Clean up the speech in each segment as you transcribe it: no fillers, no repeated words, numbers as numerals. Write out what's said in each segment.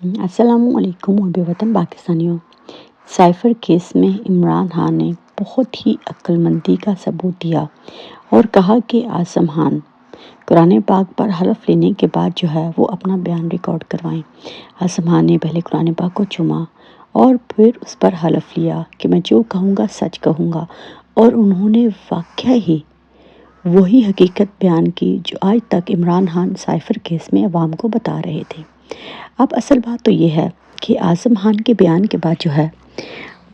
अस्सलामुअलैकुम मुहब्बे वतन पाकिस्तानियों। साइफर केस में इमरान खान ने बहुत ही अक्लमंदी का सबूत दिया और कहा कि आज़म खान कुरान पाक पर हलफ लेने के बाद जो है वो अपना बयान रिकॉर्ड करवाएं। आज़म खान ने पहले कुरान पाक को चूमा और फिर उस पर हलफ लिया कि मैं जो कहूँगा सच कहूँगा, और उन्होंने वाकई ही वही हकीकत बयान की जो आज तक इमरान खान साइफर केस में अवाम को बता रहे थे। अब असल बात तो ये है कि आज़म खान के बयान के बाद जो है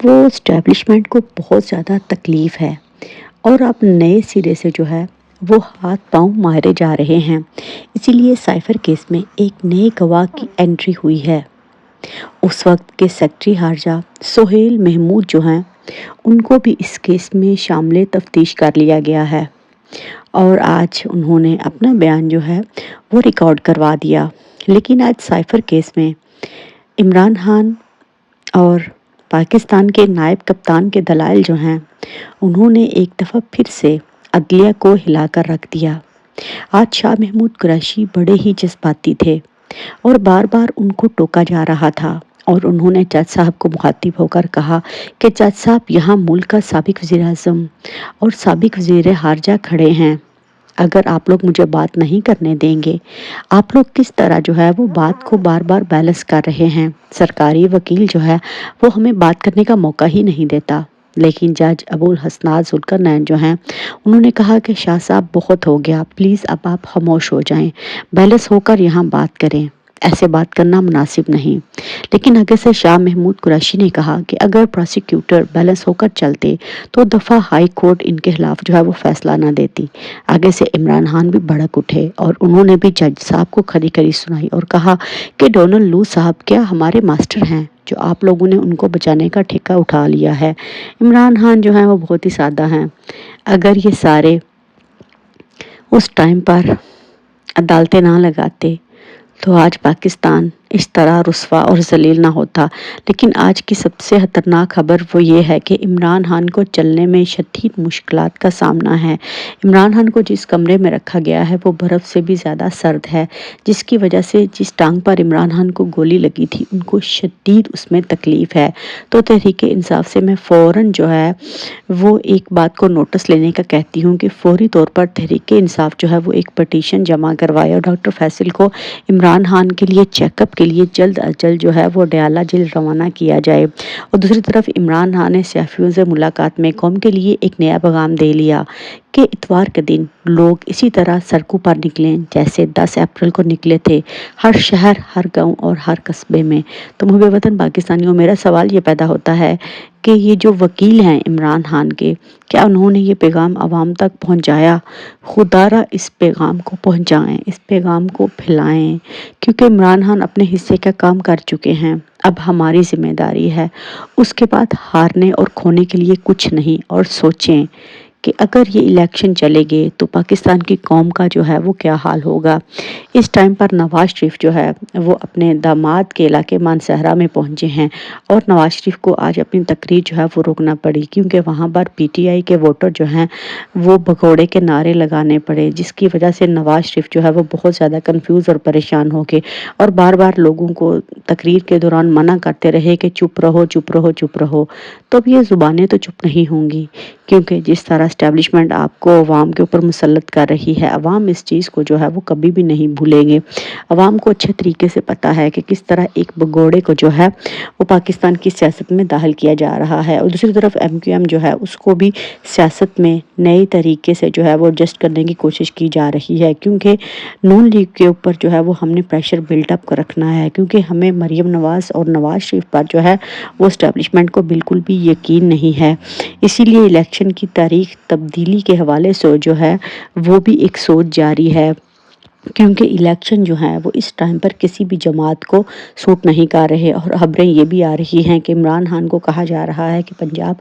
वो इस्टेब्लिशमेंट को बहुत ज़्यादा तकलीफ़ है और अब नए सिरे से जो है वो हाथ पांव मारे जा रहे हैं। इसीलिए साइफर केस में एक नए गवाह की एंट्री हुई है। उस वक्त के सेक्रेटरी खारजा सोहेल महमूद जो हैं उनको भी इस केस में शामिल तफ्तीश कर लिया गया है और आज उन्होंने अपना बयान जो है वो रिकॉर्ड करवा दिया। लेकिन आज साइफर केस में इमरान खान और पाकिस्तान के नायब कप्तान के दलाइल जो हैं उन्होंने एक दफ़ा फिर से अदलिया को हिलाकर रख दिया। आज शाह महमूद कुरैशी बड़े ही जज्बाती थे और बार बार उनको टोका जा रहा था और उन्होंने जज साहब को मुखातिब होकर कहा कि जज साहब, यहाँ मुल्क का साबिक वज़ीर-ए-आज़म और साबिक वज़ीर खारजा खड़े हैं, अगर आप लोग मुझे बात नहीं करने देंगे, आप लोग किस तरह जो है वो बात को बार बार बैलेंस कर रहे हैं। सरकारी वकील जो है वो हमें बात करने का मौका ही नहीं देता। लेकिन जज अबुल हसनात जुल्करनैन जो हैं उन्होंने कहा कि शाह साहब बहुत हो गया, प्लीज़ अब आप खामोश हो जाएं, बैलेंस होकर यहाँ बात करें, ऐसे बात करना मुनासिब नहीं। लेकिन आगे से शाह महमूद कुरैशी ने कहा कि अगर प्रोसिक्यूटर बैलेंस होकर चलते तो दफ़ा हाई कोर्ट इनके खिलाफ जो है वो फैसला ना देती। आगे से इमरान खान भी भड़क उठे और उन्होंने भी जज साहब को खरी खरी सुनाई और कहा कि डोनाल्ड लू साहब क्या हमारे मास्टर हैं जो आप लोगों ने उनको बचाने का ठेका उठा लिया है। इमरान खान जो है वो बहुत ही सादा हैं। अगर ये सारे उस टाइम पर अदालतें ना लगाते तो आज पाकिस्तान इस तरह रुस्वा और जलील ना होता। लेकिन आज की सबसे खतरनाक खबर वो ये है कि इमरान खान को चलने में शदीद मुश्किलात का सामना है। इमरान खान को जिस कमरे में रखा गया है वो बर्फ़ से भी ज़्यादा सर्द है, जिसकी वजह से जिस टांग पर इमरान खान को गोली लगी थी उनको शदीद उसमें तकलीफ़ है। तो तहरीक इंसाफ से मैं फ़ौरन जो है वो एक बात को नोटिस लेने का कहती हूँ कि फ़ौरी तौर पर तहरीक इंसाफ जो है वो एक पटिशन जमा करवाए और डॉक्टर फैसल को इमरान खान के लिए चेकअप के लिए जल्द अज जल्द जो है वो डयाला जेल रवाना किया जाए। और दूसरी तरफ इमरान खान ने सहाफ़ियों से मुलाकात में कौम के लिए एक नया पैगाम दे लिया कि इतवार के दिन लोग इसी तरह सड़कों पर निकलें जैसे 10 अप्रैल को निकले थे, हर शहर, हर गांव और हर कस्बे में। तो मुहब्बे वतन पाकिस्तानियों, मेरा सवाल ये पैदा होता है कि ये जो वकील हैं इमरान खान के, क्या उन्होंने ये पैगाम आवाम तक पहुंचाया? खुदारा इस पैगाम को पहुंचाएं, इस पैगाम को फैलाएं, क्योंकि इमरान खान अपने हिस्से का काम कर चुके हैं। अब हमारी जिम्मेदारी है उसके बाद हारने और खोने के लिए कुछ नहीं। और सोचें कि अगर ये इलेक्शन चले गए तो पाकिस्तान की कौम का जो है वो क्या हाल होगा। इस टाइम पर नवाज शरीफ जो है वो अपने दामाद के इलाके मानसहरा में पहुंचे हैं और नवाज शरीफ को आज अपनी तकरीर जो है वो रोकना पड़ी क्योंकि वहां पर पीटीआई के वोटर जो हैं वो भगोड़े के नारे लगाने पड़े, जिसकी वजह से नवाज शरीफ जो है वो बहुत ज़्यादा कन्फ्यूज़ और परेशान हो गए और बार बार लोगों को तकरीर के दौरान मना करते रहे कि चुप रहो चुप रहो चुप रहो। तो अब ये ज़ुबानें तो चुप नहीं होंगी, क्योंकि जिस तरह इस्टेब्लिशमेंट आपको अवाम के ऊपर मुसल्लत कर रही है, अवाम इस चीज़ को जो है वो कभी भी नहीं भूलेंगे। अवाम को अच्छे तरीके से पता है कि किस तरह एक भगोड़े को जो है वो पाकिस्तान की सियासत में दाखिल किया जा रहा है और दूसरी तरफ एमक्यूएम जो है उसको भी सियासत में नए तरीके से जो है वो एडजस्ट करने की कोशिश की जा रही है, क्योंकि नून लीग के ऊपर जो है वो हमने प्रेशर बिल्टअप कर रखना है, क्योंकि हमें मरीम नवाज़ और नवाज शरीफ पर जो है वो इस्टेब्लिशमेंट को बिल्कुल भी यकीन नहीं है। इसीलिए इलेक्शन की तारीख तब्दीली के हवाले से जो है वो भी एक सोच जारी है, क्योंकि इलेक्शन जो है वो इस टाइम पर किसी भी जमात को सूट नहीं कर रहे। और खबरें ये भी आ रही हैं कि इमरान खान को कहा जा रहा है कि पंजाब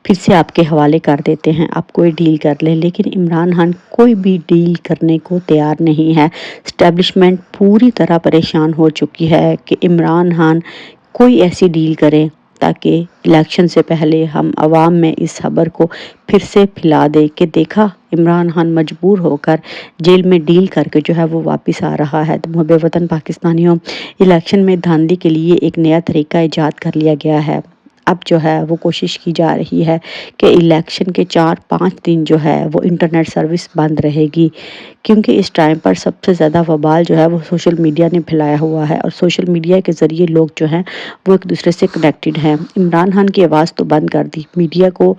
फिर से आपके हवाले कर देते हैं, आप कोई डील कर लें। लेकिन इमरान खान कोई भी डील करने को तैयार नहीं है। इस्टेब्लिशमेंट पूरी तरह परेशान हो चुकी है कि इमरान खान कोई ऐसी डील करें تاکہ الیکشن سے پہلے ہم عوام میں اس خبر کو پھر سے پھیلا دیں کہ دیکھا عمران خان مجبور ہو کر جیل میں ڈیل کر کے جو ہے وہ واپس آ رہا ہے۔ تو محب وطن پاکستانیوں، الیکشن میں دھاندلی کے لیے ایک نیا طریقہ ایجاد کر لیا گیا ہے۔ اب جو ہے وہ کوشش کی جا رہی ہے کہ الیکشن کے 4-5 دن جو ہے وہ انٹرنیٹ سروس بند رہے گی، کیونکہ اس ٹائم پر سب سے زیادہ وبال جو ہے وہ سوشل میڈیا نے پھیلایا ہوا ہے، اور سوشل میڈیا کے ذریعے لوگ جو ہیں وہ ایک دوسرے سے کنیکٹڈ ہیں۔ عمران خان کی آواز تو بند کر دی، میڈیا کو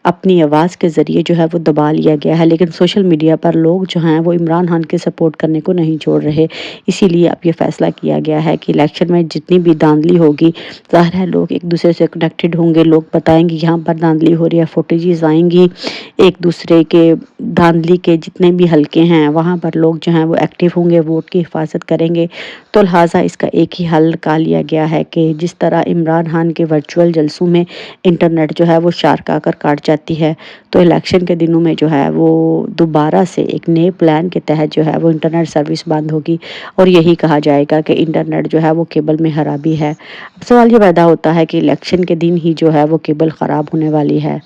اپنی آواز کے ذریعے جو ہے وہ دبا لیا گیا ہے، لیکن سوشل میڈیا پر لوگ جو ہیں وہ عمران خان کے سپورٹ کرنے کو نہیں چھوڑ رہے۔ اسی لیے اب یہ فیصلہ کیا گیا ہے کہ الیکشن میں جتنی بھی دھاندلی ہوگی، ظاہر ہے لوگ ایک دوسرے سے کنیکٹڈ ہوں گے، لوگ بتائیں گے یہاں پر دھاندلی ہو رہی ہے، فوٹیجز آئیں گی ایک دوسرے کے دھاندلی کے جتنے بھی حلقے ہیں وہاں پر لوگ جو ہیں وہ ایکٹیو ہوں گے، ووٹ کی حفاظت کریں گے۔ تو لہٰذا اس کا ایک ہی حل نکال لیا گیا ہے کہ جس طرح عمران خان کے ورچوئل جلسوں میں انٹرنیٹ جو ہے وہ شارک آ کر کاٹ جاتی ہے، تو الیکشن کے دنوں میں جو ہے وہ دوبارہ سے ایک نئے پلان کے تحت جو ہے وہ انٹرنیٹ سروس بند ہوگی، اور یہی کہا جائے گا کہ انٹرنیٹ جو ہے وہ کیبل میں خرابی ہے۔ اب سوال یہ پیدا ہوتا ہے کہ الیکشن کے دن ہی جو ہے وہ کیبل خراب ہونے والی ہے۔